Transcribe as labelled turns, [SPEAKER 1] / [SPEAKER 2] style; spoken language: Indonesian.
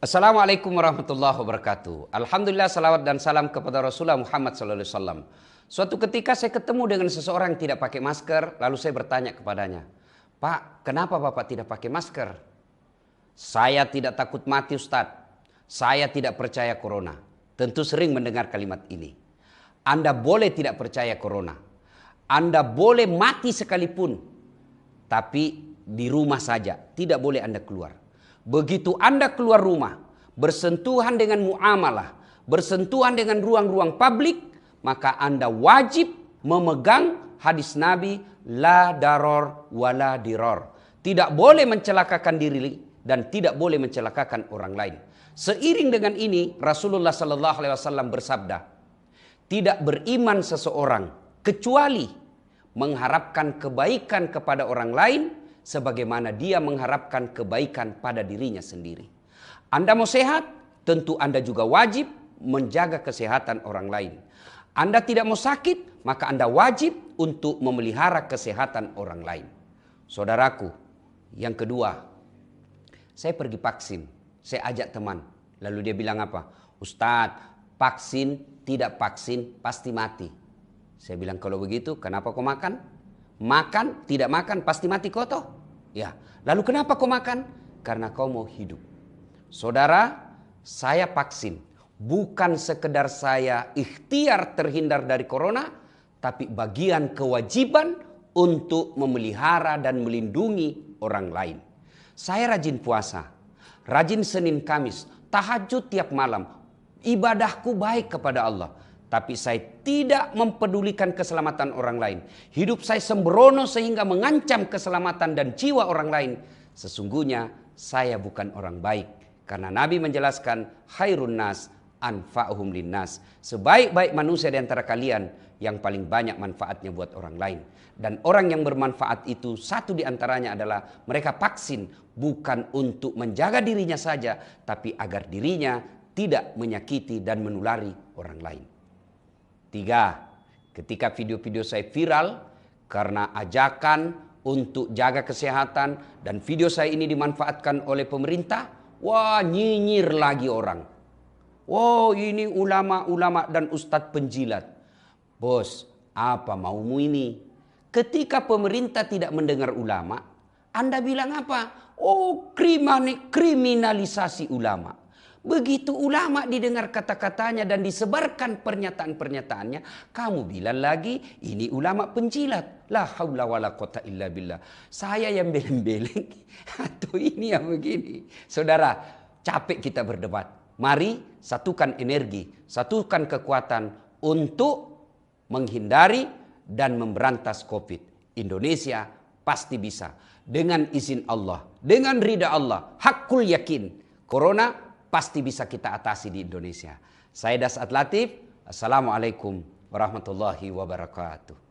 [SPEAKER 1] Assalamualaikum warahmatullahi wabarakatuh. Alhamdulillah, salawat dan salam kepada Rasulullah Muhammad SAW. Suatu ketika saya ketemu dengan seseorang yang tidak pakai masker, lalu saya bertanya kepadanya, "Pak, kenapa Bapak tidak pakai masker?" "Saya tidak takut mati, Ustadz. Saya tidak percaya corona." Tentu sering mendengar kalimat ini. Anda boleh tidak percaya corona. Anda boleh mati sekalipun. Tapi di rumah saja, tidak boleh Anda keluar. Begitu Anda keluar rumah, bersentuhan dengan muamalah, bersentuhan dengan ruang-ruang publik, maka Anda wajib memegang hadis Nabi, la daror wala diror. Tidak boleh mencelakakan diri dan tidak boleh mencelakakan orang lain. Seiring dengan ini, Rasulullah SAW bersabda, tidak beriman seseorang kecuali mengharapkan kebaikan kepada orang lain sebagaimana dia mengharapkan kebaikan pada dirinya sendiri. Anda mau sehat, tentu Anda juga wajib menjaga kesehatan orang lain. Anda tidak mau sakit, maka Anda wajib untuk memelihara kesehatan orang lain. Saudaraku, yang kedua, saya pergi vaksin, saya ajak teman. Lalu dia bilang apa? "Ustadz, vaksin, tidak vaksin, pasti mati." Saya bilang, "Kalau begitu, kenapa kau makan? Makan, tidak makan, pasti mati kau toh?" Ya, lalu kenapa kau makan? Karena kau mau hidup. Saudara, saya vaksin. Bukan sekedar saya ikhtiar terhindar dari corona, tapi bagian kewajiban untuk memelihara dan melindungi orang lain. Saya rajin puasa, rajin Senin Kamis, tahajud tiap malam. Ibadahku baik kepada Allah. Tapi saya tidak mempedulikan keselamatan orang lain. Hidup saya sembrono sehingga mengancam keselamatan dan jiwa orang lain. Sesungguhnya saya bukan orang baik. Karena Nabi menjelaskan, khairun nas anfa'uhum linnas. Sebaik-baik manusia di antara kalian yang paling banyak manfaatnya buat orang lain. Dan orang yang bermanfaat itu satu di antaranya adalah mereka vaksin. Bukan untuk menjaga dirinya saja, tapi agar dirinya tidak menyakiti dan menulari orang lain. 3. Ketika video-video saya viral karena ajakan untuk jaga kesehatan dan video saya ini dimanfaatkan oleh pemerintah, wah, nyinyir lagi orang. Wow, ini ulama-ulama dan ustadz penjilat. Bos, apa maumu ini? Ketika pemerintah tidak mendengar ulama, Anda bilang apa? Oh, kriminalisasi ulama. Begitu ulama didengar kata-katanya dan disebarkan pernyataan-pernyataannya, kamu bilang lagi ini ulama penjilat. La haula wala quwata illa billah. Saya yang beleng-beleng atau ini yang begini. Saudara, capek kita berdebat. Mari satukan energi, satukan kekuatan untuk menghindari dan memberantas COVID. Indonesia pasti bisa. Dengan izin Allah, dengan ridha Allah, hakul yakin. Corona pasti bisa kita atasi di Indonesia. Saya Dasat Latif. Assalamualaikum warahmatullahi wabarakatuh.